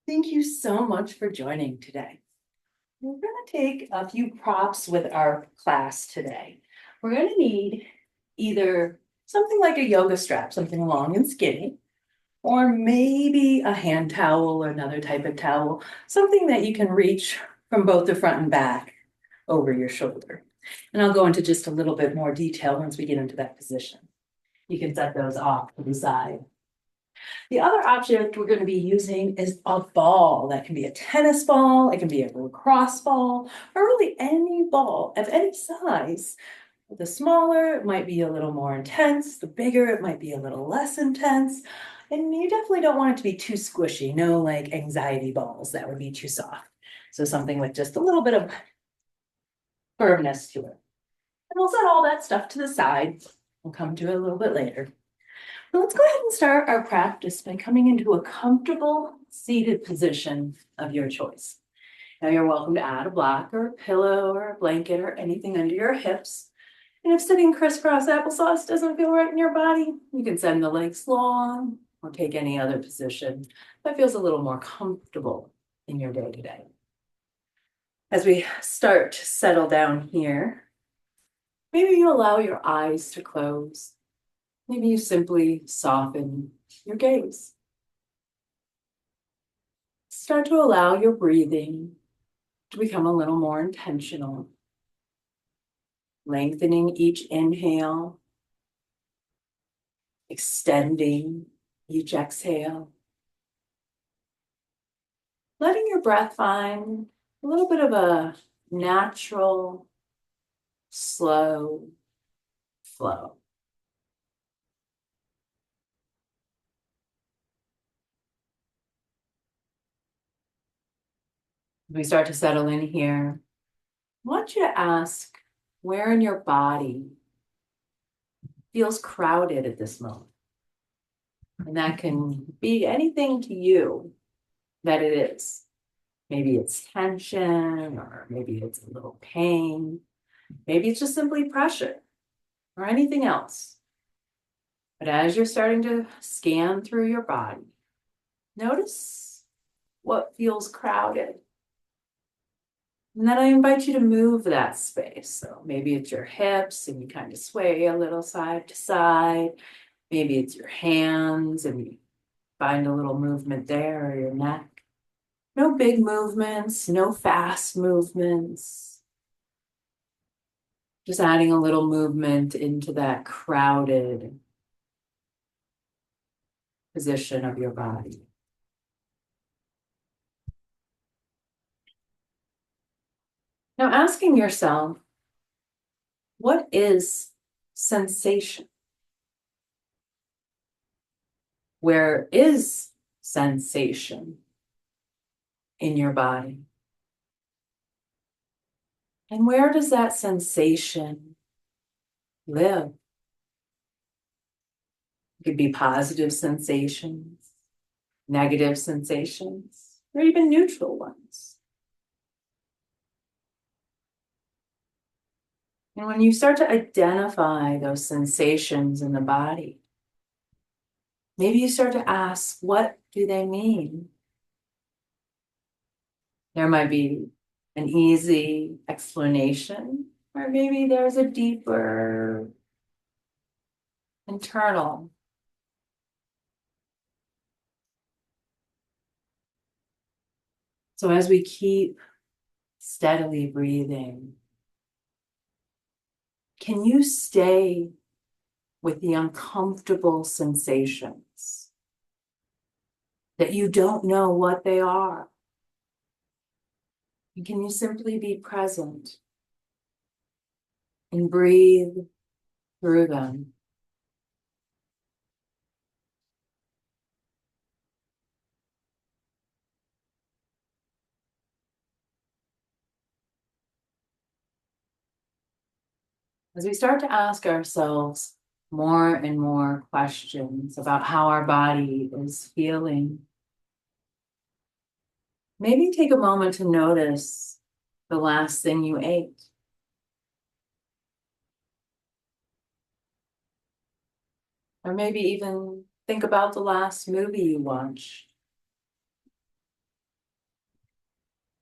Thank you so much for joining today. We're going to take a few props with our class today. We're going to need either something like a yoga strap, something long and skinny, or maybe a hand towel or another type of towel, something that you can reach from both the front and back over your shoulder. And I'll go into just a little bit more detail once we get into that position. You can set those off to the side. The other object we're going to be using is a ball. That can be a tennis ball, it can be a lacrosse ball, or really any ball of any size. The smaller, it might be a little more intense. The bigger, it might be a little less intense. And you definitely don't want it to be too squishy. No like anxiety balls, that would be too soft. So something with just a little bit of firmness to it. And we'll set all that stuff to the side. We'll come to it a little bit later. So let's go ahead and start our practice by coming into a comfortable seated position of your choice. Now you're welcome to add a block or a pillow or a blanket or anything under your hips. And if sitting crisscross applesauce doesn't feel right in your body, you can send the legs long or take any other position that feels a little more comfortable in your day to day. As we start to settle down here, maybe you allow your eyes to close. Maybe you simply soften your gaze. Start to allow your breathing to become a little more intentional. Lengthening each inhale, extending each exhale. Letting your breath find a little bit of a natural, slow flow. As we start to settle in here, I want you to ask where in your body feels crowded at this moment. And that can be anything to you that it is. Maybe it's tension, or maybe it's a little pain. Maybe it's just simply pressure or anything else. But as you're starting to scan through your body, notice what feels crowded. And then I invite you to move that space. So maybe it's your hips and you kind of sway a little side to side. Maybe it's your hands and you find a little movement there, or your neck. No big movements, no fast movements. Just adding a little movement into that crowded position of your body. Now asking yourself, what is sensation? Where is sensation in your body? And where does that sensation live? It could be positive sensations, negative sensations, or even neutral ones. And when you start to identify those sensations in the body, maybe you start to ask, what do they mean? There might be an easy explanation, or maybe there's a deeper internal. So as we keep steadily breathing, can you stay with the uncomfortable sensations that you don't know what they are? And can you simply be present and breathe through them? As we start to ask ourselves more and more questions about how our body is feeling, maybe take a moment to notice the last thing you ate. Or maybe even think about the last movie you watched.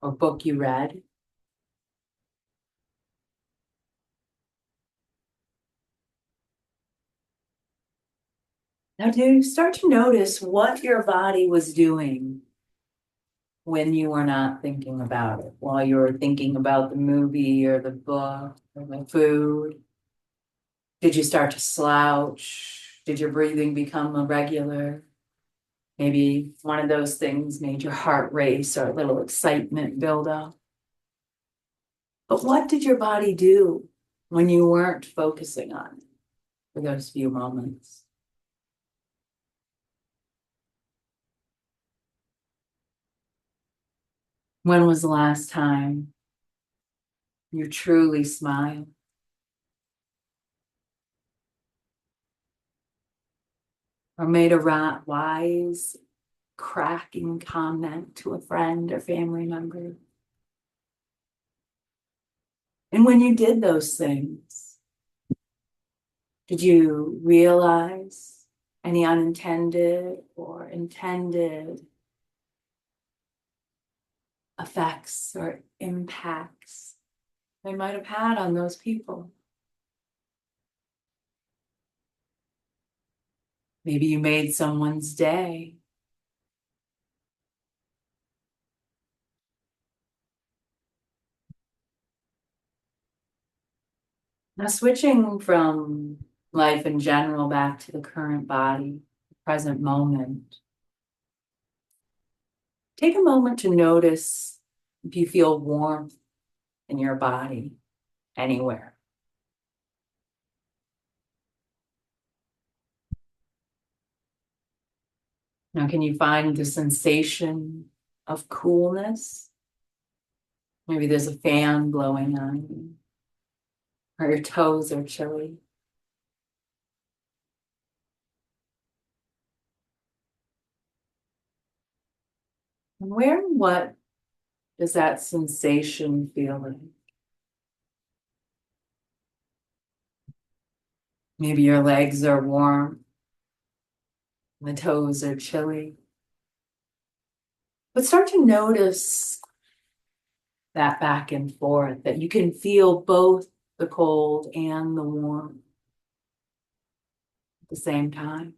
or book you read. Now, do you start to notice what your body was doing when you were not thinking about it, while you were thinking about the movie or the book or the food? Did you start to slouch? Did your breathing become irregular? Maybe one of those things made your heart race or a little excitement build up. But what did your body do when you weren't focusing on it for those few moments? When was the last time you truly smiled? Or made a wise, cracking comment to a friend or family member? And when you did those things, did you realize any unintended or intended effects or impacts they might have had on those people? Maybe you made someone's day. Now, switching from life in general back to the current body, the present moment, take a moment to notice if you feel warmth in your body anywhere. Now, can you find the sensation of coolness? Maybe there's a fan blowing on you, or your toes are chilly. And where and what does that sensation feel like? Maybe your legs are warm, and the toes are chilly. But start to notice that back and forth, that you can feel both the cold and the warm at the same time.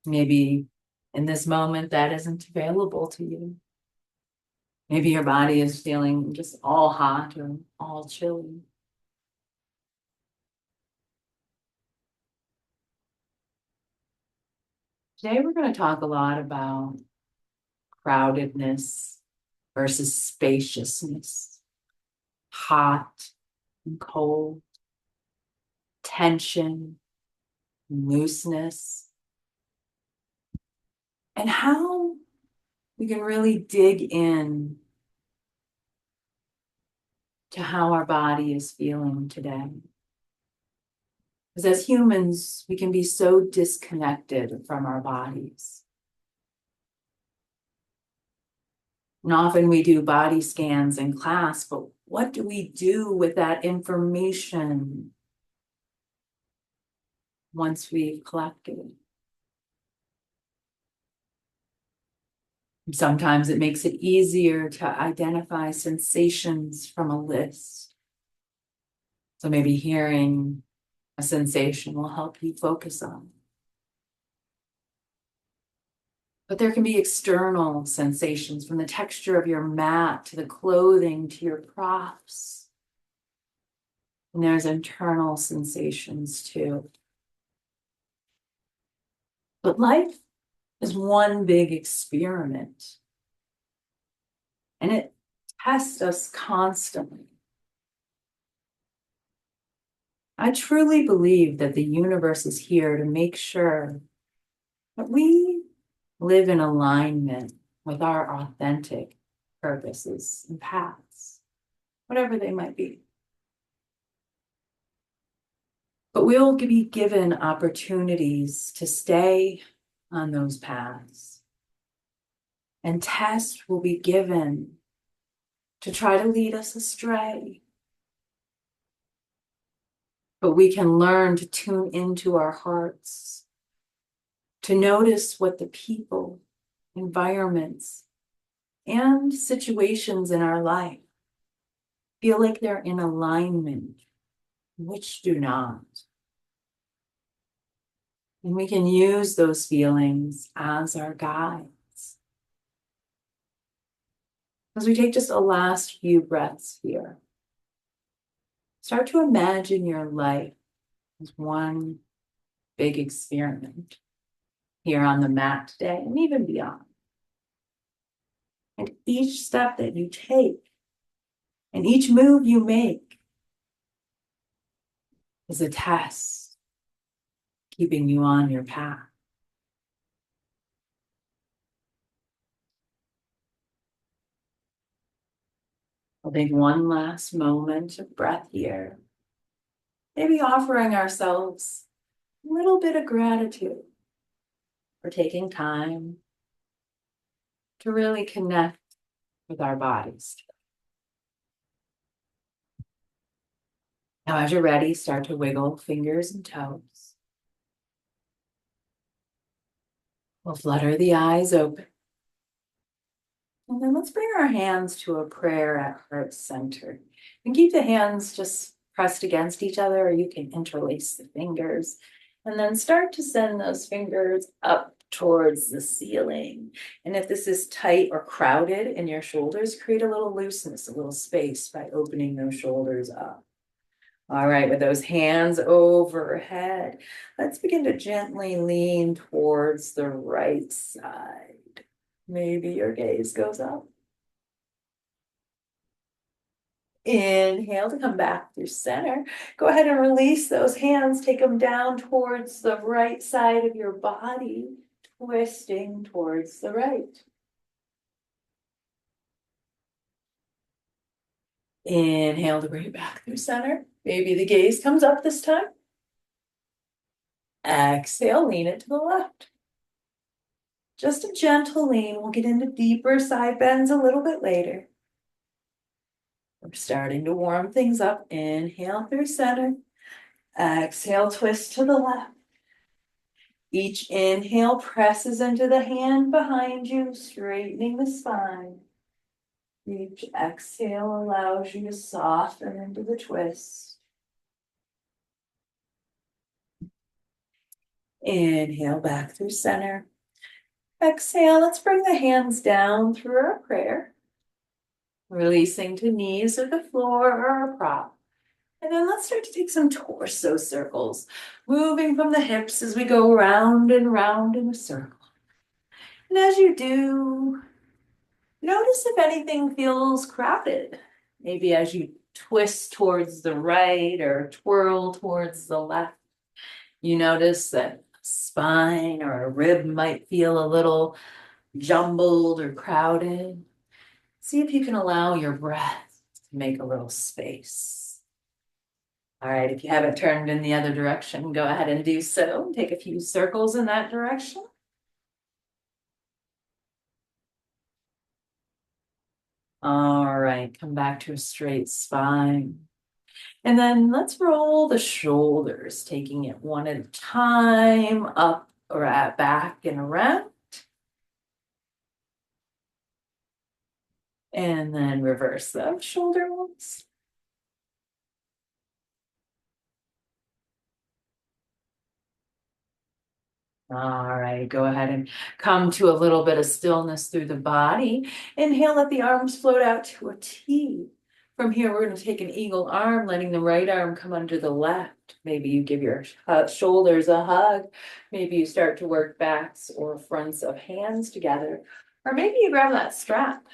Maybe in this moment that isn't available to you. Maybe your body is feeling just all hot or all chilly. Today we're going to talk a lot about crowdedness versus spaciousness, hot and cold, tension, looseness, and how we can really dig in to how our body is feeling today. Because as humans, we can be so disconnected from our bodies. And often we do body scans in class, but what do we do with that information once we've collected it? Sometimes it makes it easier to identify sensations from a list. So maybe hearing a sensation will help you focus on it. But there can be external sensations, from the texture of your mat to the clothing to your props. And there's internal sensations too. But life is one big experiment, and it tests us constantly. I truly believe that the universe is here to make sure that we live in alignment with our authentic purposes and paths, whatever they might be. But we'll be given opportunities to stay on those paths. And tests will be given to try to lead us astray. But we can learn to tune into our hearts, to notice what the people environments, and situations in our life feel like they're in alignment, which do not. And we can use those feelings as our guides. As we take just a last few breaths here, start to imagine your life as one big experiment here on the mat today and even beyond. And each step that you take and each move you make is a test, keeping you on your path. We'll take one last moment of breath here, maybe offering ourselves a little bit of gratitude for taking time to really connect with our bodies. Now, as you're ready, start to wiggle fingers and toes. We'll flutter the eyes open. And then let's bring our hands to a prayer at heart center. And keep the hands just pressed against each other, or you can interlace the fingers. And then start to send those fingers up towards the ceiling. And if this is tight or crowded in your shoulders, create a little looseness, a little space by opening those shoulders up. All right, with those hands overhead, let's begin to gently lean towards the right side. Maybe your gaze goes up. Inhale to come back through center. Go ahead and release those hands. Take them down towards the right side of your body, twisting towards the right. Inhale to bring it back through center. Maybe the gaze comes up this time. Exhale, lean it to the left. Just a gentle lean. We'll get into deeper side bends a little bit later. We're starting to warm things up. Inhale through center. Exhale, twist to the left. Each inhale presses into the hand behind you, straightening the spine. Each exhale allows you to soften into the twist. Inhale back through center. Exhale, let's bring the hands down through our prayer. Releasing to knees or the floor or a prop. And then let's start to take some torso circles, moving from the hips as we go round and round in a circle. And as you do, notice if anything feels crowded. Maybe as you twist towards the right or twirl towards the left, you notice that a spine or a rib might feel a little jumbled or crowded. See if you can allow your breath to make a little space. All right, if you haven't turned in the other direction, go ahead and do so. Take a few circles in that direction. All right, come back to a straight spine. And then let's roll the shoulders, taking it one at a time, up or back and around. And then reverse those shoulder rolls. All right, go ahead and come to a little bit of stillness through the body. Inhale, let the arms float out to a T. From here, we're going to take an eagle arm, letting the right arm come under the left. Maybe you give your shoulders a hug. Maybe you start to work backs or fronts of hands together. Or maybe you grab that strap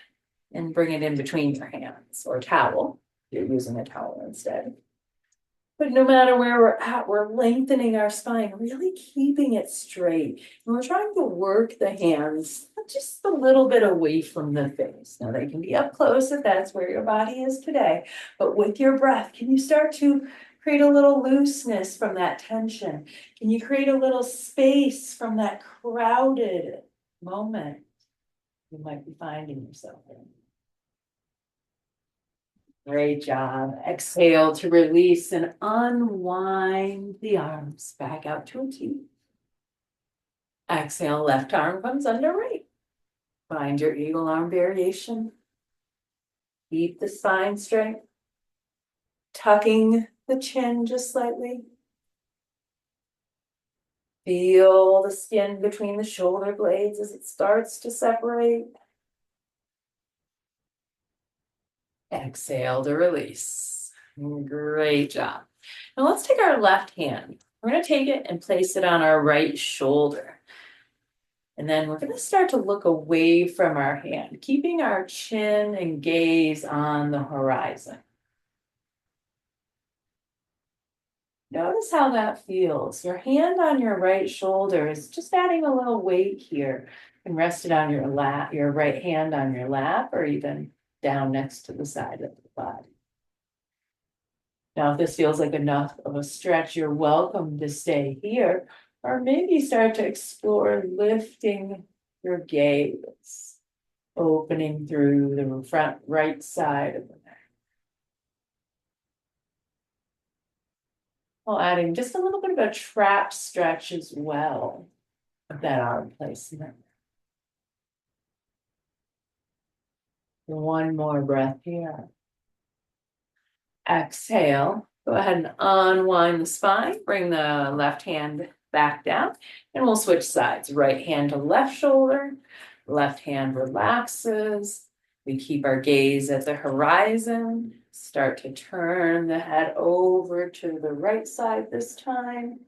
and bring it in between your hands, or towel. You're using a towel instead. But no matter where we're at, we're lengthening our spine, really keeping it straight. And we're trying to work the hands just a little bit away from the face. Now, they can be up close if that's where your body is today. But with your breath, can you start to create a little looseness from that tension? Can you create a little space from that crowded moment you might be finding yourself in? Great job. Exhale to release and unwind the arms back out to a T. Exhale, left arm comes under right. Find your eagle arm variation. Keep the spine straight. Tucking the chin just slightly. Feel the skin between the shoulder blades as it starts to separate. Exhale to release. Great job. Now let's take our left hand. We're going to take it and place it on our right shoulder. And then we're going to start to look away from our hand, keeping our chin and gaze on the horizon. Notice how that feels. Your hand on your right shoulder is just adding a little weight here. You can rest it on your lap, your right hand on your lap, or even down next to the side of the body. Now, if this feels like enough of a stretch, you're welcome to stay here, or maybe start to explore lifting your gaze, opening through the front right side of the neck. While adding just a little bit of a trap stretch as well of that arm placement. One more breath here. Exhale. Go ahead and unwind the spine. Bring the left hand back down. And we'll switch sides. Right hand to left shoulder. Left hand relaxes. We keep our gaze at the horizon. Start to turn the head over to the right side this time.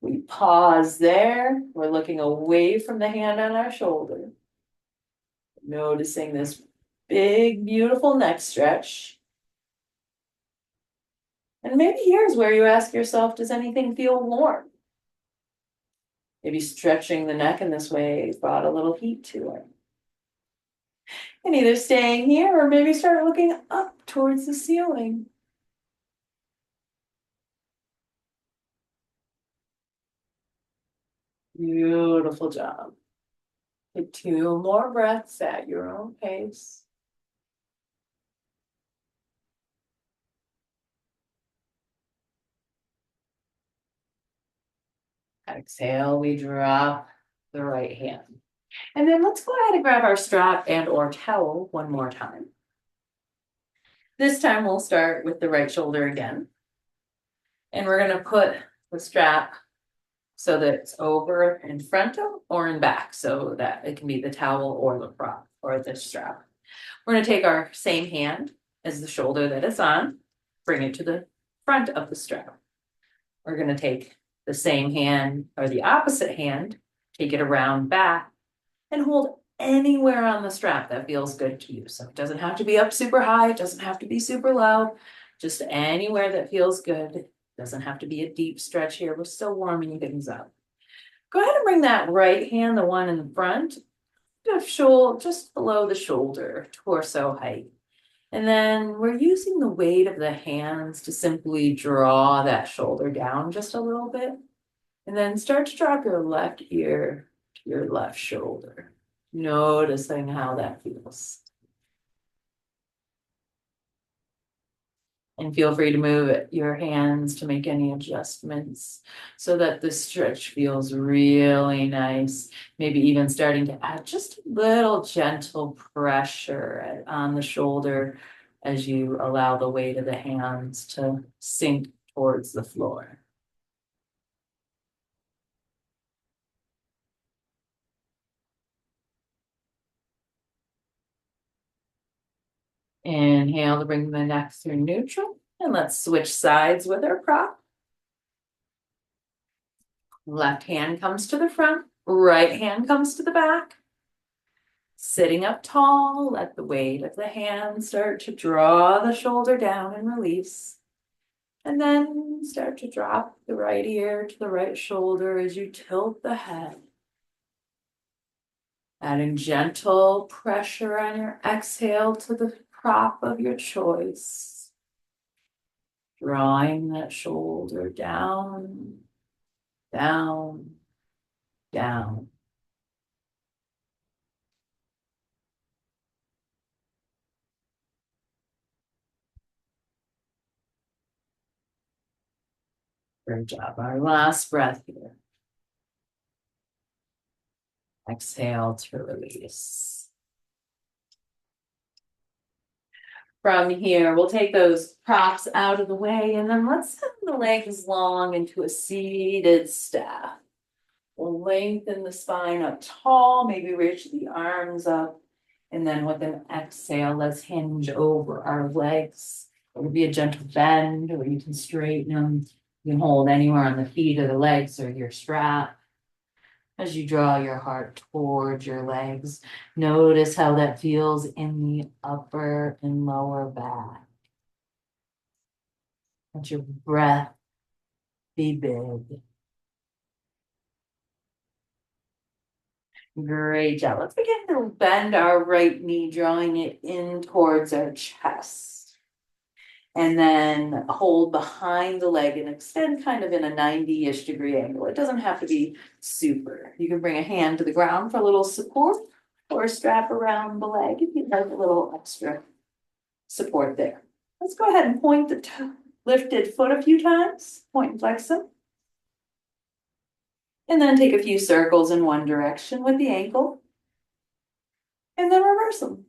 We pause there. We're looking away from the hand on our shoulder. Noticing this big, beautiful neck stretch. And maybe here's where you ask yourself, does anything feel warm? Maybe stretching the neck in this way brought a little heat to it. And either staying here or maybe start looking up towards the ceiling. Beautiful job. Take 2 more breaths at your own pace. Exhale, we drop the right hand. And then let's go ahead and grab our strap and or towel one more time. This time we'll start with the right shoulder again. And we're going to put the strap so that it's over in front of or in back, so that it can be the towel or the prop or the strap. We're going to take our same hand as the shoulder that it's on, bring it to the front of the strap. We're going to take the same hand or the opposite hand, take it around back, and hold anywhere on the strap that feels good to you. So it doesn't have to be up super high, it doesn't have to be super low, just anywhere that feels good. It doesn't have to be a deep stretch here. We're still warming things up. Go ahead and bring that right hand, the one in the front, just below the shoulder, torso height. And then we're using the weight of the hands to simply draw that shoulder down just a little bit. And then start to drop your left ear to your left shoulder, noticing how that feels. And feel free to move your hands to make any adjustments so that the stretch feels really nice. Maybe even starting to add just a little gentle pressure on the shoulder as you allow the weight of the hands to sink towards the floor. Inhale to bring the neck through neutral. And let's switch sides with our prop. Left hand comes to the front, right hand comes to the back. Sitting up tall, let the weight of the hand start to draw the shoulder down and release. And then start to drop the right ear to the right shoulder as you tilt the head. Adding gentle pressure on your exhale to the prop of your choice. Drawing that shoulder down, down, down. Great job. Our last breath here. Exhale to release. From here, we'll take those props out of the way and then let's send the legs long into a seated staff. We'll lengthen the spine up tall, maybe reach the arms up. And then with an exhale, let's hinge over our legs. It will be a gentle bend, or you can straighten them. You can hold anywhere on the feet or the legs or your strap. As you draw your heart towards your legs, notice how that feels in the upper and lower back. Let your breath be big. Great job. Let's begin to bend our right knee, drawing it in towards our chest. And then hold behind the leg and extend kind of in a 90-ish degree angle. It doesn't have to be super. You can bring a hand to the ground for a little support or strap around the leg if you'd like a little extra support there. Let's go ahead and point the lifted foot a few times. Point and flex them. And then take a few circles in one direction with the ankle. And then reverse them.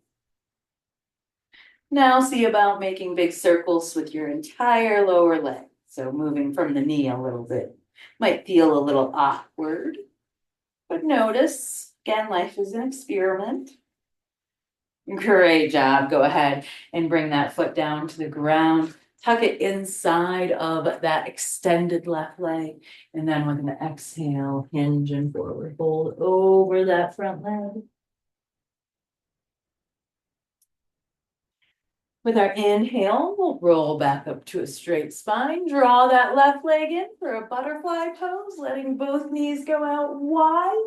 Now see about making big circles with your entire lower leg. So moving from the knee a little bit. Might feel a little awkward. But notice, again, life is an experiment. Great job. Go ahead and bring that foot down to the ground. Tuck it inside of that extended left leg. And then with an exhale, hinge and forward fold over that front leg. With our inhale, we'll roll back up to a straight spine. Draw that left leg in for a butterfly pose, letting both knees go out wide.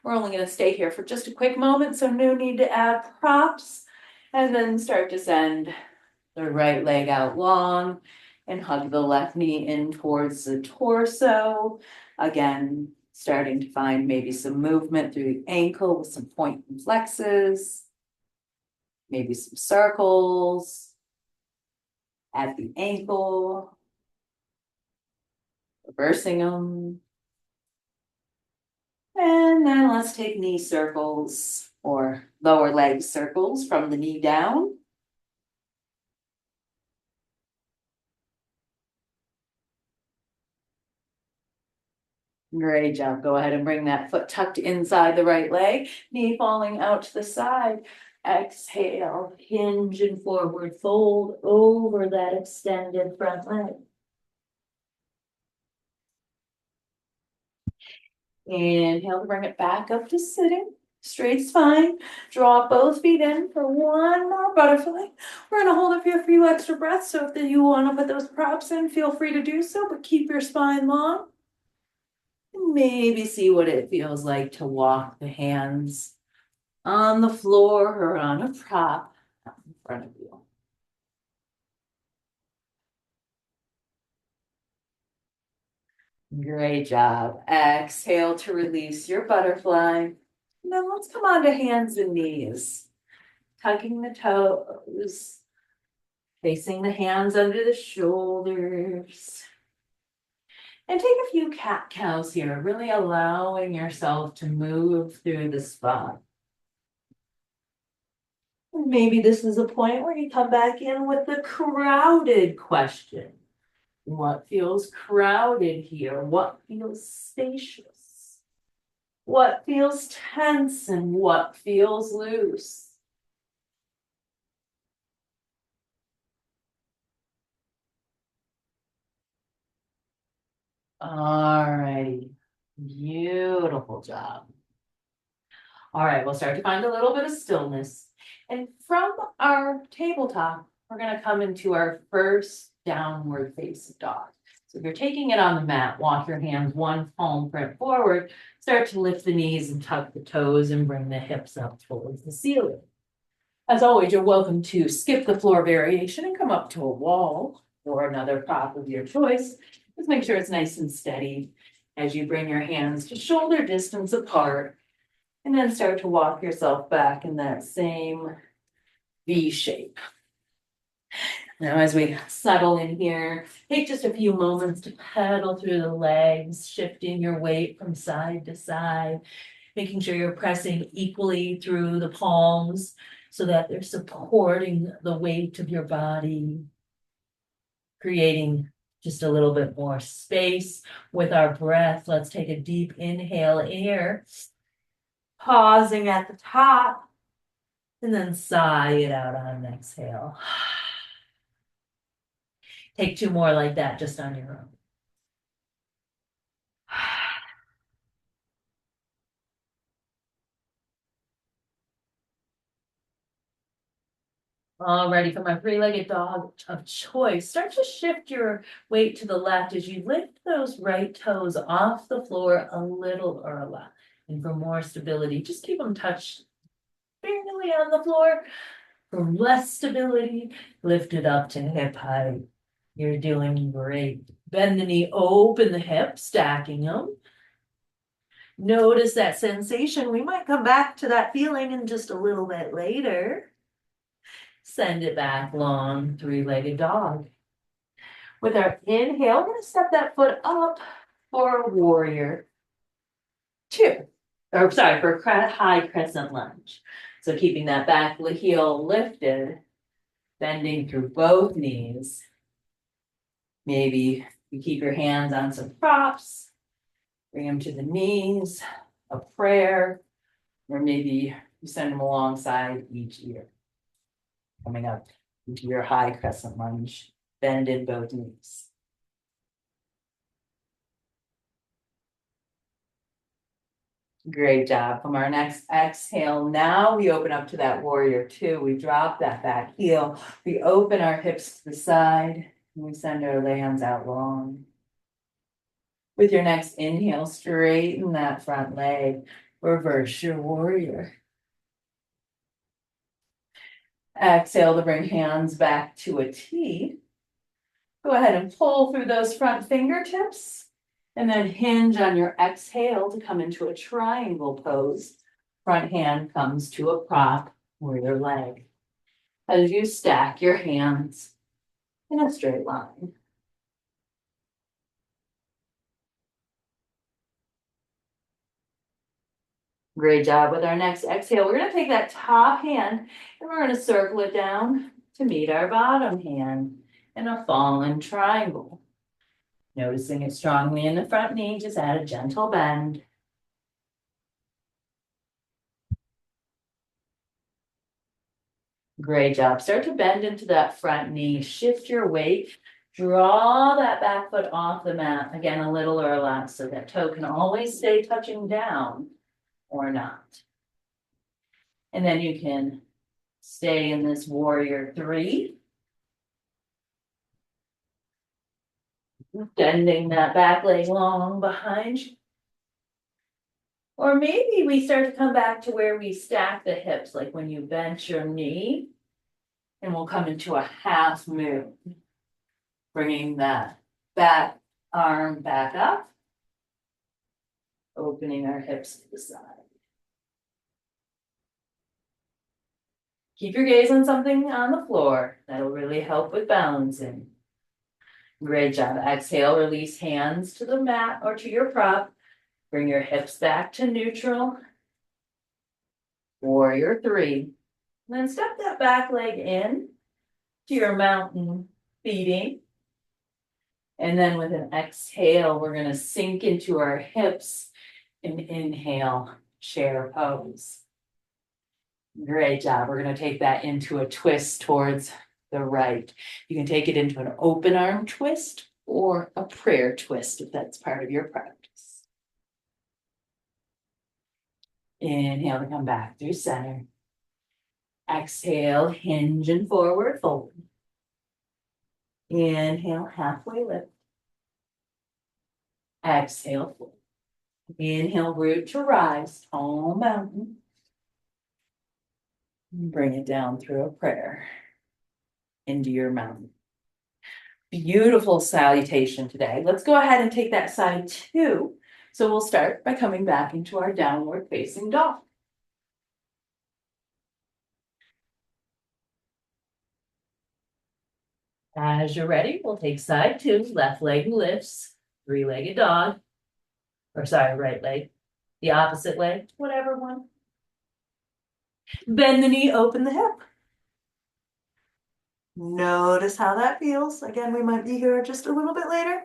We're only going to stay here for just a quick moment, so no need to add props. And then start to send the right leg out long and hug the left knee in towards the torso. Again, starting to find maybe some movement through the ankle with some point and flexes. Maybe some circles at the ankle. Reversing them. And then let's take knee circles or lower leg circles from the knee down. Great job. Go ahead and bring that foot tucked inside the right leg, knee falling out to the side. Exhale, hinge and forward fold over that extended front leg. Inhale to bring it back up to sitting. Straight spine. Draw both feet in for one more butterfly. We're going to hold it for a few extra breaths. So if you want to put those props in, feel free to do so, but keep your spine long. Maybe see what it feels like to walk the hands on the floor or on a prop in front of you. Great job. Exhale to release your butterfly. Now let's come on to hands and knees. Tucking the toes. Facing the hands under the shoulders. And take a few cat cows here, really allowing yourself to move through the spine. Maybe this is a point where you come back in with the crowded question. What feels crowded here? What feels spacious? What feels tense and what feels loose? All righty. Beautiful job. All right, we'll start to find a little bit of stillness. And from our tabletop, we're going to come into our first downward facing dog. So if you're taking it on the mat, walk your hands one palm print forward, start to lift the knees and tuck the toes and bring the hips up towards the ceiling. As always, you're welcome to skip the floor variation and come up to a wall or another prop of your choice. Just make sure it's nice and steady as you bring your hands to shoulder distance apart. And then start to walk yourself back in that same V shape. Now, as we settle in here, take just a few moments to pedal through the legs, shifting your weight from side to side, making sure you're pressing equally through the palms. so that they're supporting the weight of your body, creating just a little bit more space with our breath. Let's take a deep inhale here, pausing at the top, and then sigh it out on an exhale. Take two more like that just on your own. All ready for my three-legged dog of choice. Start to shift your weight to the left as you lift those right toes off the floor a little or a lot. And for more stability, just keep them touched barely on the floor. For less stability, lift it up to hip height. You're doing great. Bend the knee, open the hip, stacking them. Notice that sensation. We might come back to that feeling in just a little bit later. Send it back long, three-legged dog. With our inhale, we're going to step that foot up for a warrior two. Or sorry, for a high crescent lunge. So keeping that back heel lifted, bending through both knees. Maybe you keep your hands on some props, bring them to the knees, a prayer, or maybe you send them alongside each ear. Coming up into your high crescent lunge, bend in both knees. Great job. From our next exhale, now we open up to that warrior two. We drop that back heel. We open our hips to the side, and we send our hands out long. With your next inhale, straighten that front leg. Reverse your warrior. Exhale to bring hands back to a T. Go ahead and pull through those front fingertips and then hinge on your exhale to come into a triangle pose. Front hand comes to a prop or your leg. As you stack your hands in a straight line. Great job. With our next exhale, we're going to take that top hand and we're going to circle it down to meet our bottom hand in a fallen triangle. Noticing it strongly in the front knee, just add a gentle bend. Great job. Start to bend into that front knee. Shift your weight. Draw that back foot off the mat. Again, a little or a lot, so that toe can always stay touching down or not. And then you can stay in this warrior three. Bending that back leg long behind you. Or maybe we start to come back to where we stack the hips, like when you bent your knee, and we'll come into a half moon. Bringing that back arm back up, opening our hips to the side. Keep your gaze on something on the floor. That'll really help with balancing. Great job. Exhale, release hands to the mat or to your prop. Bring your hips back to neutral. Warrior three. And then step that back leg in to your mountain feeding. And then with an exhale, we're going to sink into our hips and inhale, chair pose. Great job. We're going to take that into a twist towards the right. You can take it into an open arm twist or a prayer twist if that's part of your practice. Inhale to come back through center. Exhale, hinge and forward fold. Inhale, halfway lift. Exhale, fold. Inhale, root to rise, tall mountain. Bring it down through a prayer into your mountain. Beautiful salutation today. Let's go ahead and take that side two. So we'll start by coming back into our downward facing dog. As you're ready, we'll take side two, left leg lifts, three-legged dog, or sorry, right leg, the opposite leg, whatever one. Bend the knee, open the hip. Notice how that feels. Again, we might be here just a little bit later.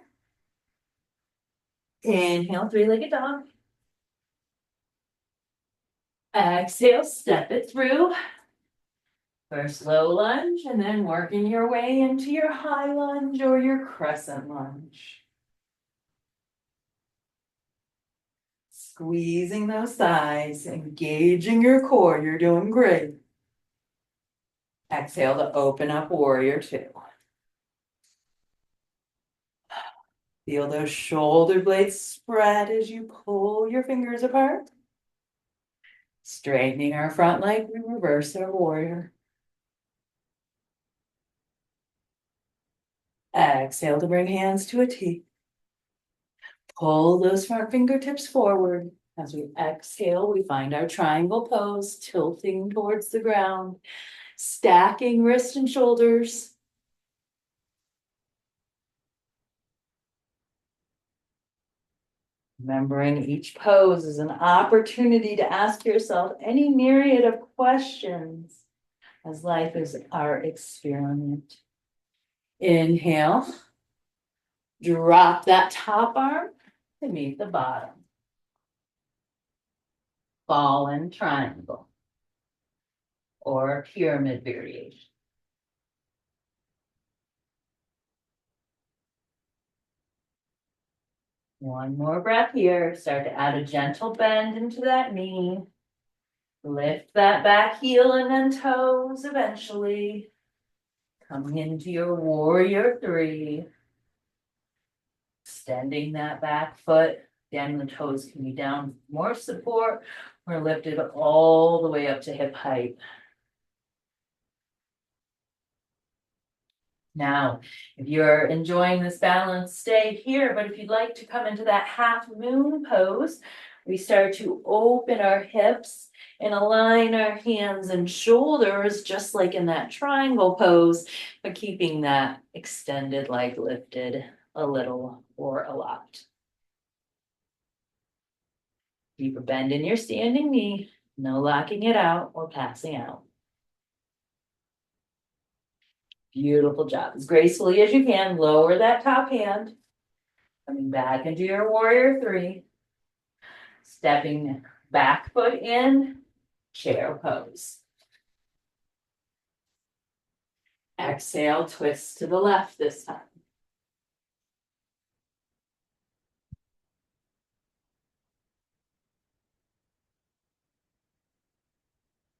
Inhale, three-legged dog. Exhale, step it through. First low lunge and then working your way into your high lunge or your crescent lunge. Squeezing those thighs, engaging your core. You're doing great. Exhale to open up warrior two. Feel those shoulder blades spread as you pull your fingers apart. Straightening our front leg, we reverse our warrior. Exhale to bring hands to a T. Pull those front fingertips forward. As we exhale, we find our triangle pose, tilting towards the ground, stacking wrist and shoulders. Remembering each pose is an opportunity to ask yourself any myriad of questions, as life is our experiment. Inhale, drop that top arm to meet the bottom. Fallen triangle or pyramid variation. One more breath here. Start to add a gentle bend into that knee. Lift that back heel and then toes eventually. Coming into your warrior three. Extending that back foot. Again, the toes can be down for more support. We're lifted all the way up to hip height. Now, if you're enjoying this balance, stay here. But if you'd like to come into that half moon pose, we start to open our hips and align our hands and shoulders, just like in that triangle pose, but keeping that extended leg lifted a little or a lot. Keep a bend in your standing knee, no locking it out or passing out. Beautiful job. As gracefully as you can, lower that top hand. Coming back into your warrior three. Stepping back foot in, chair pose. Exhale, twist to the left this time.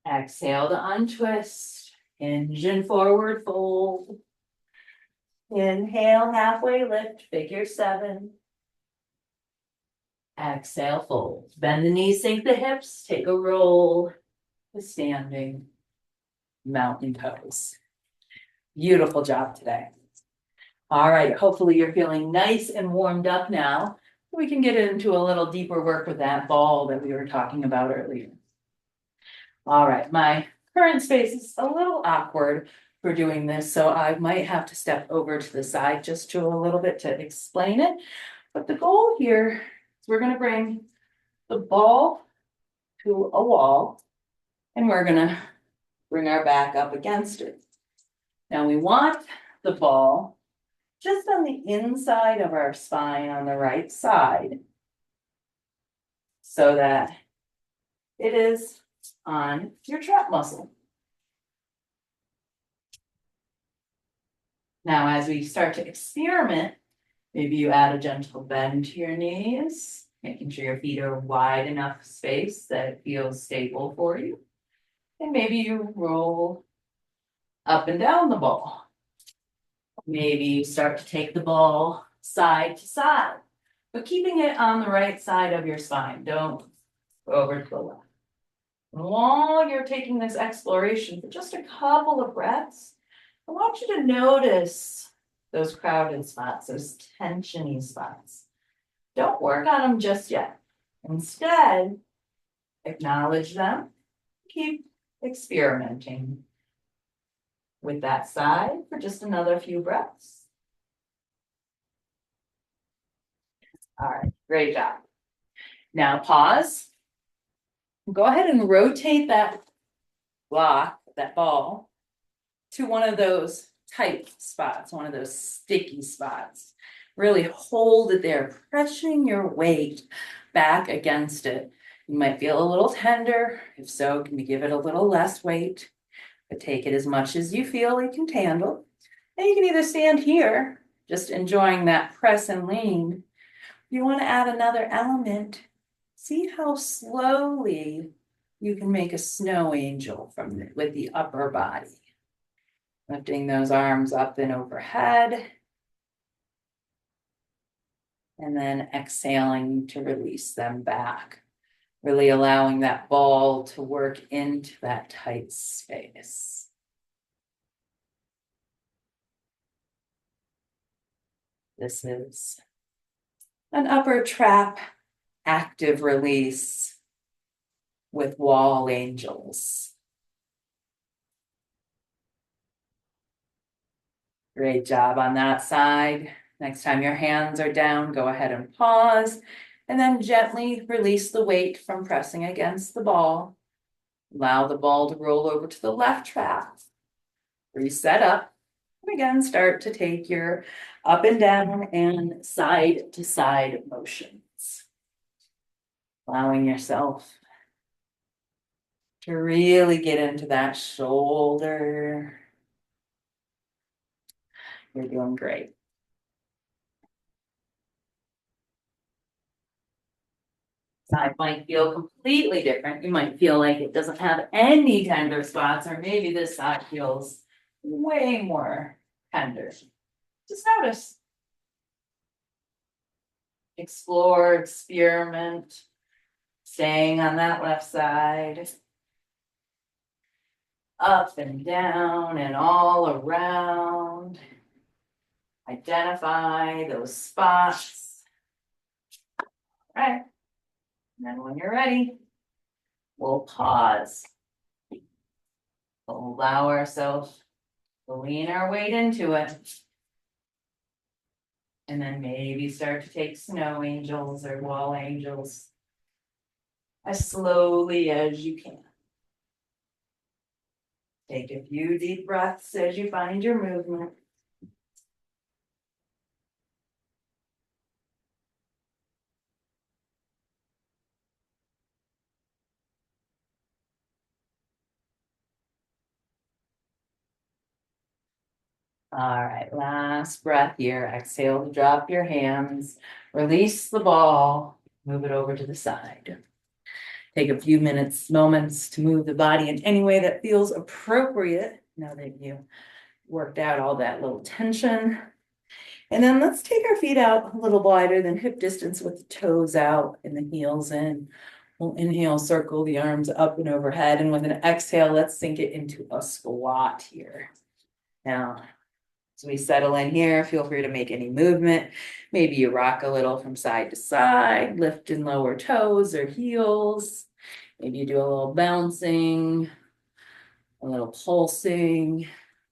Exhale to untwist, hinge and forward fold. Inhale, halfway lift, figure seven. Exhale, fold. Bend the knees, sink the hips, take a roll to standing mountain pose. Beautiful job today. All right, hopefully you're feeling nice and warmed up now. We can get into a little deeper work with that ball that we were talking about earlier. All right, my current space is a little awkward for doing this, so I might have to step over to the side just to a little bit to explain it. But the goal here is we're gonna bring the ball to a wall and we're gonna bring our back up against it. Now we want the ball just on the inside of our spine on the right side so that it is on your trap muscle. Now, as we start to experiment, maybe you add a gentle bend to your knees, making sure your feet are wide enough space that it feels stable for you. And maybe you roll up and down the ball. Maybe you start to take the ball side to side, but keeping it on the right side of your spine. Don't go over to the left. While you're taking this exploration for just a couple of breaths, I want you to notice those crowded spots, those tensiony spots. Don't work on them just yet. Instead, acknowledge them. Keep experimenting with that side for just another few breaths. All right, great job. Now pause. Go ahead and rotate that block, that ball, to one of those tight spots, one of those sticky spots. Really hold it there, pressing your weight back against it. You might feel a little tender. If so, can you give it a little less weight? But take it as much as you feel you can handle. And you can either stand here, just enjoying that press and lean. If you want to add another element, see how slowly you can make a snow angel with the upper body. Lifting those arms up and overhead. And then exhaling to release them back. Really allowing that ball to work into that tight space. This is an upper trap active release with wall angels. Great job on that side. Next time your hands are down, go ahead and pause, and then gently release the weight from pressing against the ball. Allow the ball to roll over to the left trap. Reset up, and again, start to take your up and down and side to side motions. Allowing yourself to really get into that shoulder. You're doing great. Side might feel completely different. You might feel like it doesn't have any tender spots, or maybe this side feels way more tender. Just notice. Explore, experiment, staying on that left side. Up and down and all around. Identify those spots. All right. And then when you're ready, we'll pause. We'll allow ourselves to lean our weight into it. And then maybe start to take snow angels or wall angels as slowly as you can. Take a few deep breaths as you find your movement. All right, last breath here. Exhale to drop your hands, release the ball, move it over to the side. Take a few moments to move the body in any way that feels appropriate now that you worked out all that little tension. And then let's take our feet out a little wider than hip distance with the toes out and the heels in. We'll inhale, circle the arms up and overhead. And with an exhale, let's sink it into a squat here. Now, as we settle in here, feel free to make any movement. Maybe you rock a little from side to side, lift and lower toes or heels. Maybe you do a little bouncing, a little pulsing,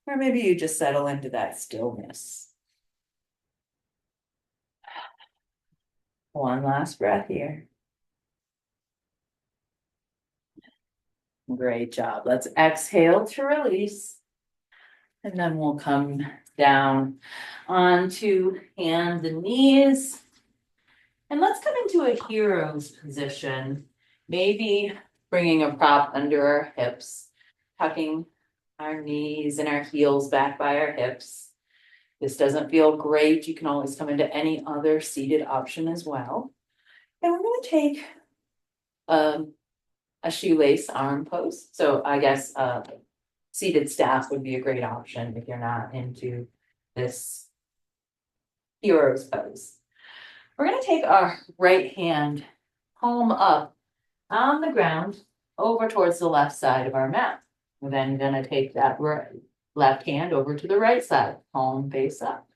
or maybe you just settle into that stillness. One last breath here. Great job. Let's exhale to release. And then we'll come down onto hands and knees. And let's come into a hero's position. Maybe bringing a prop under our hips, tucking our knees and our heels back by our hips. This doesn't feel great. You can always come into any other seated option as well. And we're going to take a shoelace arm pose. So I guess seated staff would be a great option if you're not into this hero's pose. We're going to take our right hand, palm up on the ground over towards the left side of our mat. We're then going to take that left hand over to the right side, palm face up.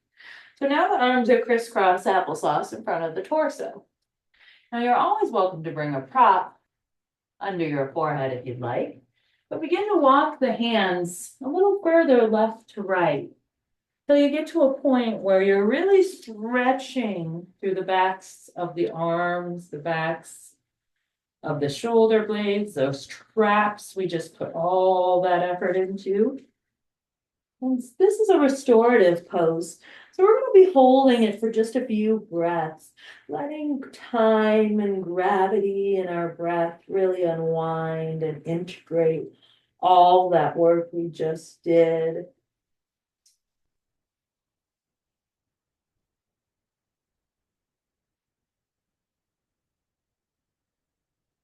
So now the arms are crisscross applesauce in front of the torso. Now you're always welcome to bring a prop under your forehead if you'd like, but begin to walk the hands a little further left to right. So you get to a point where you're really stretching through the backs of the arms, the backs of the shoulder blades, those traps we just put all that effort into. And this is a restorative pose. So we're going to be holding it for just a few breaths, letting time and gravity in our breath really unwind and integrate all that work we just did.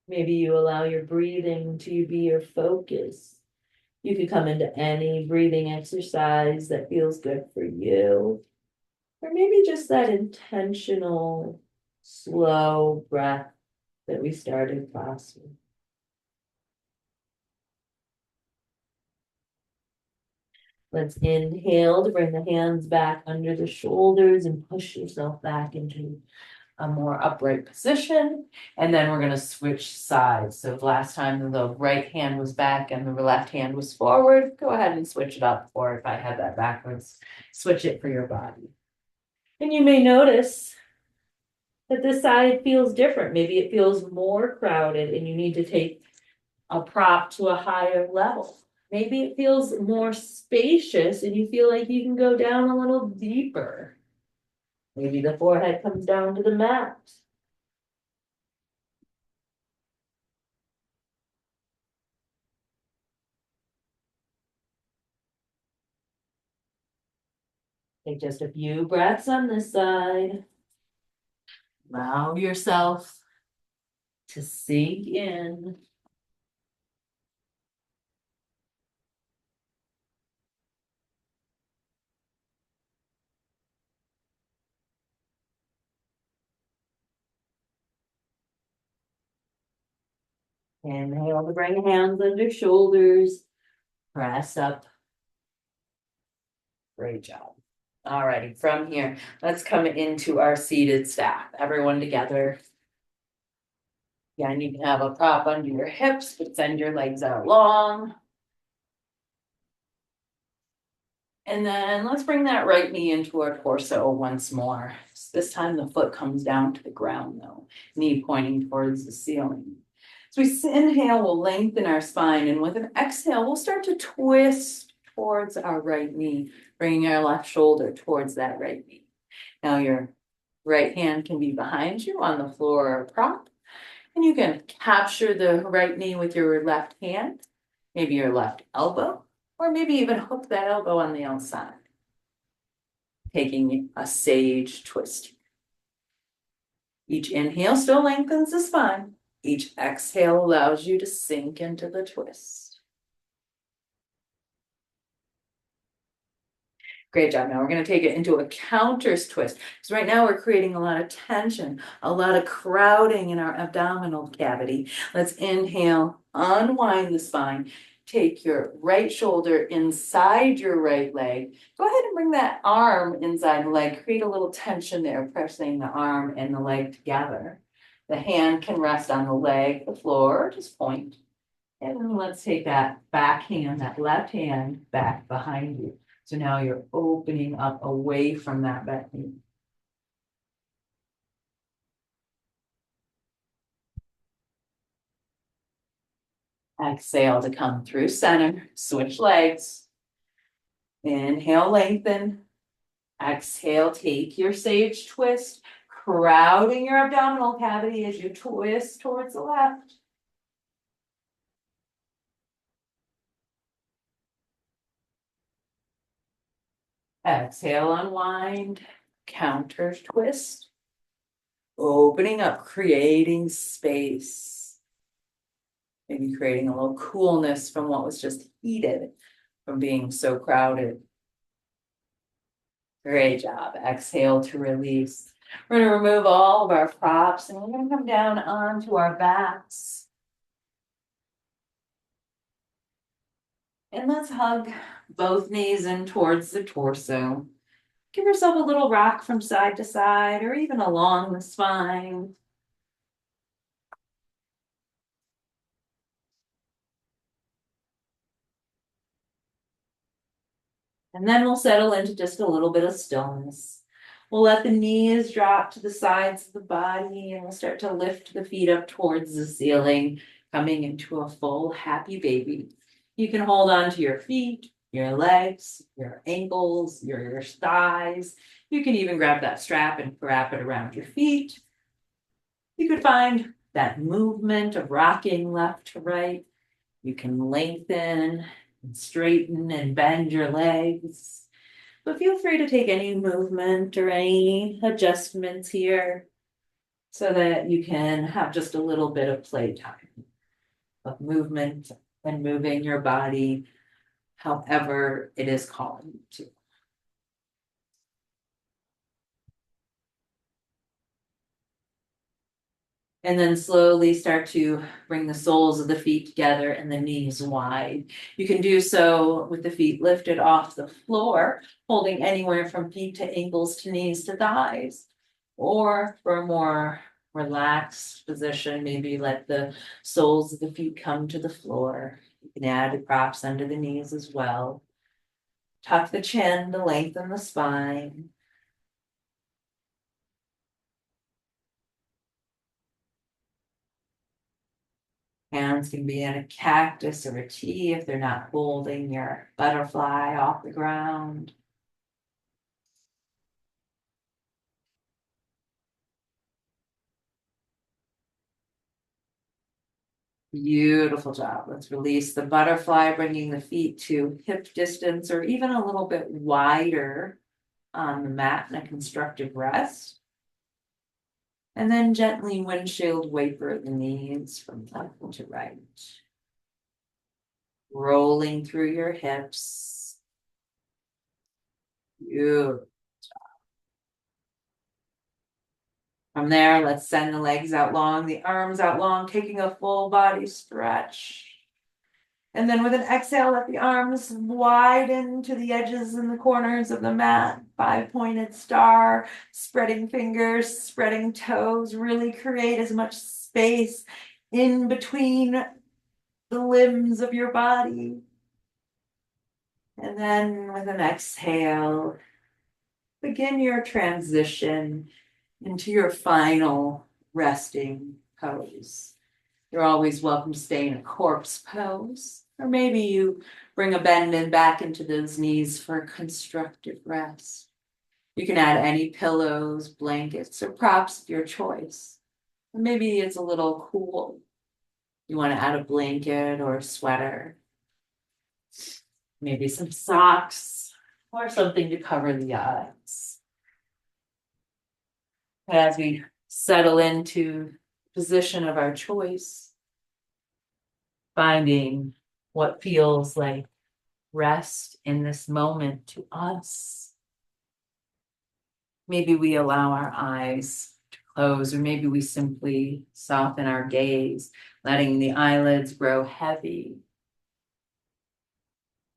Maybe you allow your breathing to be your focus. You could come into any breathing exercise that feels good for you. Or maybe just that intentional, slow breath that we started class with. Let's inhale to bring the hands back under the shoulders and push yourself back into a more upright position. And then we're going to switch sides. So last time the right hand was back and the left hand was forward. Go ahead and switch it up, or if I had that backwards, switch it for your body. And you may notice that this side feels different. Maybe it feels more crowded and you need to take a prop to a higher level. Maybe it feels more spacious and you feel like you can go down a little deeper. Maybe the forehead comes down to the mat. Take just a few breaths on this side. Allow yourself to sink in. Inhale to bring hands under shoulders. Press up. Great job. All righty, from here, let's come into our seated staff. Everyone together. Again, you can have a prop under your hips, but send your legs out long. And then let's bring that right knee into our torso once more. This time the foot comes down to the ground though, knee pointing towards the ceiling. So we inhale, we'll lengthen our spine, and with an exhale, we'll start to twist towards our right knee, bringing our left shoulder towards that right knee. Now your right hand can be behind you on the floor or prop, and you can capture the right knee with your left hand, maybe your left elbow, or maybe even hook that elbow on the outside. Taking a sage twist. Each inhale still lengthens the spine. Each exhale allows you to sink into the twist. Great job. Now we're going to take it into a counters twist. So right now we're creating a lot of tension, a lot of crowding in our abdominal cavity. Let's inhale, unwind the spine. Take your right shoulder inside your right leg. Go ahead and bring that arm inside the leg. Create a little tension there, pressing the arm and the leg together. The hand can rest on the leg, the floor, or just point. And then let's take that back hand, that left hand, back behind you. So now you're opening up away from that back knee. Exhale to come through center, switch legs. Inhale, lengthen. Exhale, take your sage twist, crowding your abdominal cavity as you twist towards the left. Exhale, unwind, counter twist. Opening up, creating space. Maybe creating a little coolness from what was just heated from being so crowded. Great job. Exhale to release. We're going to remove all of our props and we're going to come down onto our backs. And let's hug both knees in towards the torso. Give yourself a little rock from side to side or even along the spine. And then we'll settle into just a little bit of stillness. We'll let the knees drop to the sides of the body and we'll start to lift the feet up towards the ceiling, coming into a full happy baby. You can hold on to your feet, your legs, your ankles, your thighs. You can even grab that strap and wrap it around your feet. You could find that movement of rocking left to right. You can lengthen and straighten and bend your legs. But feel free to take any movement or any adjustments here so that you can have just a little bit of playtime of movement and moving your body however it is calling you to. And then slowly start to bring the soles of the feet together and the knees wide. You can do so with the feet lifted off the floor, holding anywhere from feet to ankles to knees to thighs. Or for a more relaxed position, maybe let the soles of the feet come to the floor. You can add the props under the knees as well. Tuck the chin to lengthen the spine. Hands can be in a cactus or a T if they're not holding your butterfly off the ground. Beautiful job. Let's release the butterfly, bringing the feet to hip distance or even a little bit wider on the mat in a constructive rest. And then gently windshield wiper the knees from left to right. Rolling through your hips. Beautiful. From there, let's send the legs out long, the arms out long, taking a full body stretch. And then with an exhale, let the arms widen to the edges and the corners of the mat. 5-pointed star, spreading fingers, spreading toes, really create as much space in between the limbs of your body. And then with an exhale, begin your transition into your final resting pose. You're always welcome to stay in a corpse pose, or maybe you bring a bend and back into those knees for constructive rest. You can add any pillows, blankets, or props of your choice. Or maybe it's a little cool. You want to add a blanket or a sweater, maybe some socks, or something to cover the eyes. As we settle into position of our choice, finding what feels like rest in this moment to us. Maybe we allow our eyes to close, or maybe we simply soften our gaze, letting the eyelids grow heavy.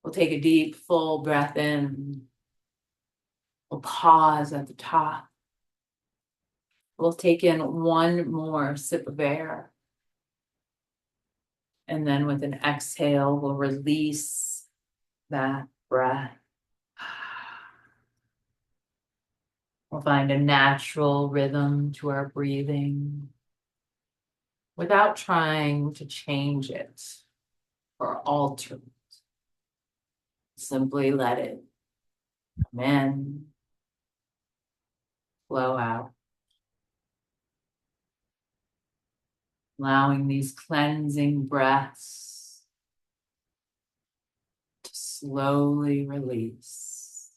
We'll take a deep, full breath in. We'll pause at the top. We'll take in one more sip of air. And then with an exhale, we'll release that breath. We'll find a natural rhythm to our breathing without trying to change it or alter it. Simply let it come in, flow out. Allowing these cleansing breaths to slowly release.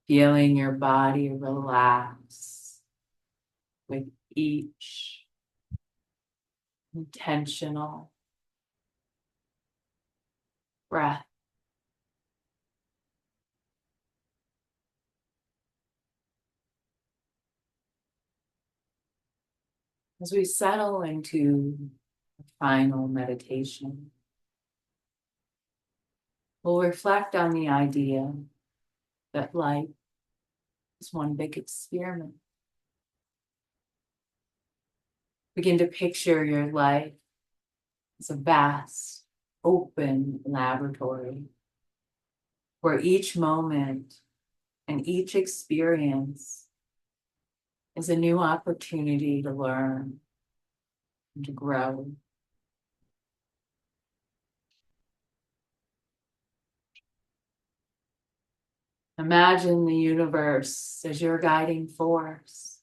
Feeling your body relax with each intentional breath. As we settle into the final meditation, we'll reflect on the idea that life is one big experiment. Begin to picture your life as a vast, open laboratory where each moment And each experience is a new opportunity to learn and to grow. Imagine the universe as your guiding force,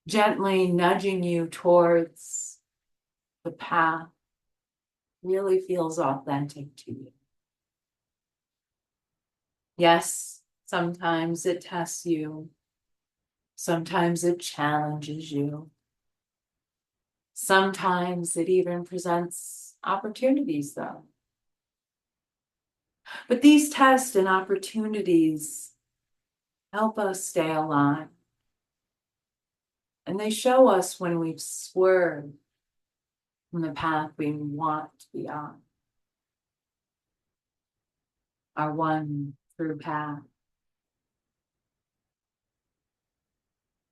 gently nudging you towards the path really feels authentic to you. Yes, sometimes it tests you. Sometimes it challenges you. Sometimes it even presents opportunities, though. But these tests and opportunities help us stay alive. And they show us when we've swerved from the path we want to be on, our one true path.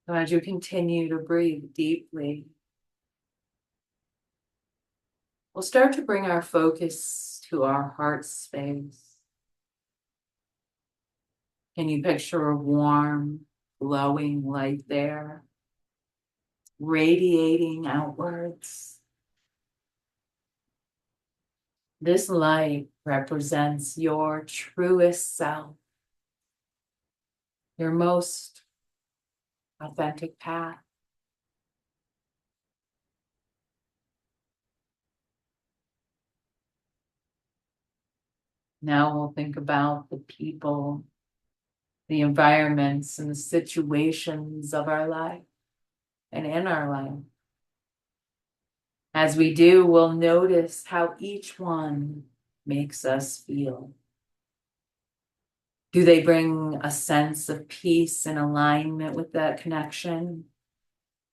So as you continue to breathe deeply, we'll start to bring our focus to our heart space. Can you picture a warm, glowing light there, radiating outwards? This light represents your truest self, your most authentic path. Now we'll think about the people, the environments, and the situations of our life and in our life. As we do, we'll notice how each one makes us feel. Do they bring a sense of peace and alignment with that connection?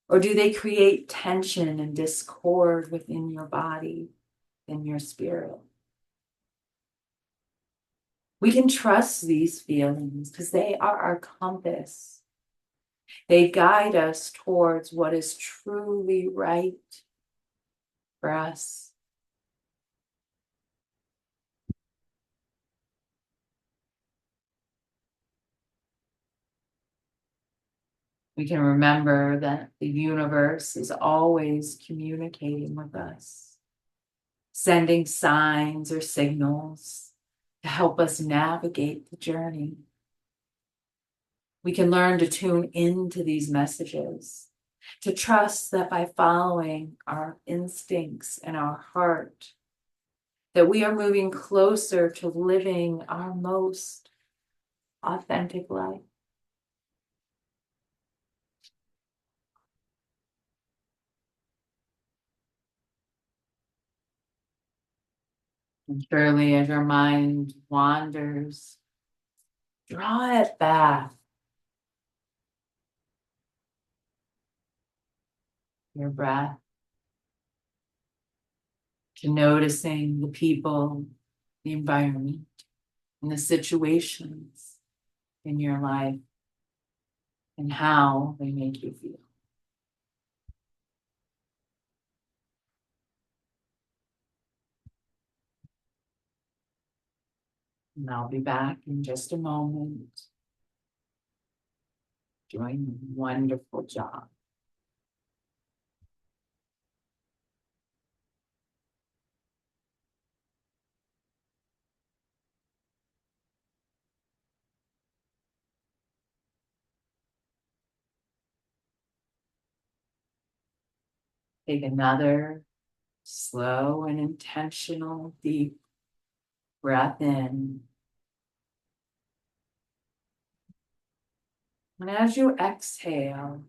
Or do they create tension and discord within your body and your spirit? We can trust these feelings because they are our compass. They guide us towards what is truly right for us. We can remember that the universe is always communicating with us, sending signs or signals to help us navigate the journey. We can learn to tune into these messages, to trust that by following our instincts and our heart, that we are moving closer to living our most authentic life. And surely as your mind wanders, draw it back. Your breath, to noticing the people, the environment, and the situations in your life and how they make you feel. And I'll be back in just a moment, doing a wonderful job. Take another slow and intentional deep breath in. And as you exhale,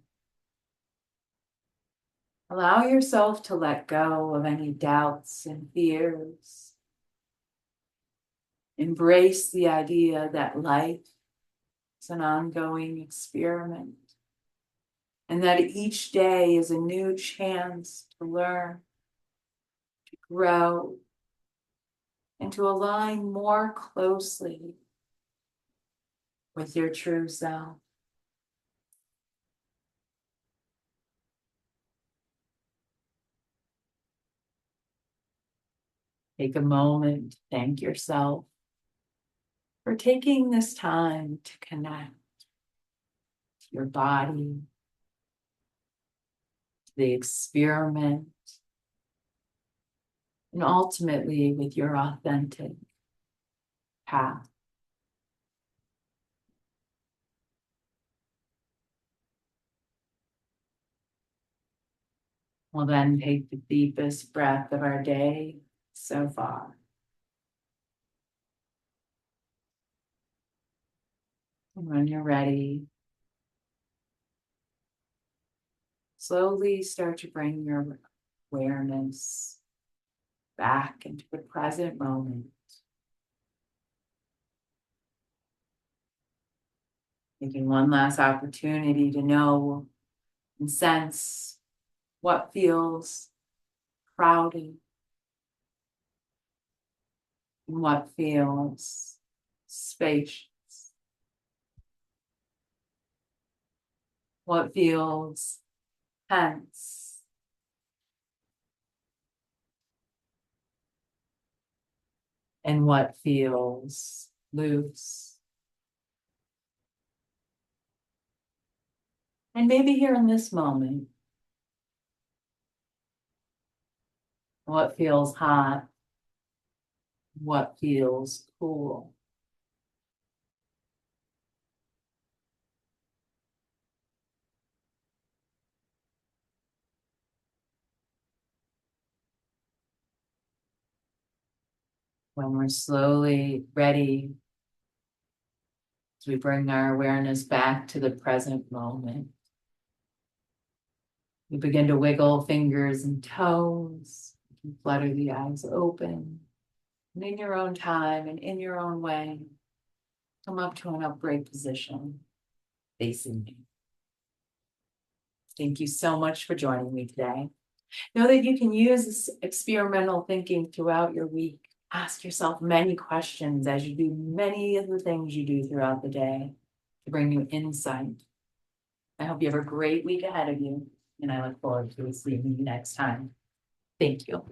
allow yourself to let go of any doubts and fears. Embrace the idea that life is an ongoing experiment and that each day is a new chance to learn, to grow, and to align more closely with your true self. Take a moment to thank yourself for taking this time to connect to your body, to the experiment, and ultimately with your authentic path. We'll then take the deepest breath of our day so far. And when you're ready, slowly start to bring your awareness back into the present moment. Taking one last opportunity to know and sense what feels crowded and what feels spacious. What feels tense. And what feels loose. And maybe here in this moment, what feels hot, what feels cool. When we're slowly ready, as we bring our awareness back to the present moment, you begin to wiggle fingers and toes, you can flutter the eyes open, and in your own time and in your own way, come up to an upright position facing me. Thank you so much for joining me today. Know that you can use this experimental thinking throughout your week. Ask yourself many questions as you do many of the things you do throughout the day to bring you insight. I hope you have a great week ahead of you, and I look forward to seeing you next time. Thank you.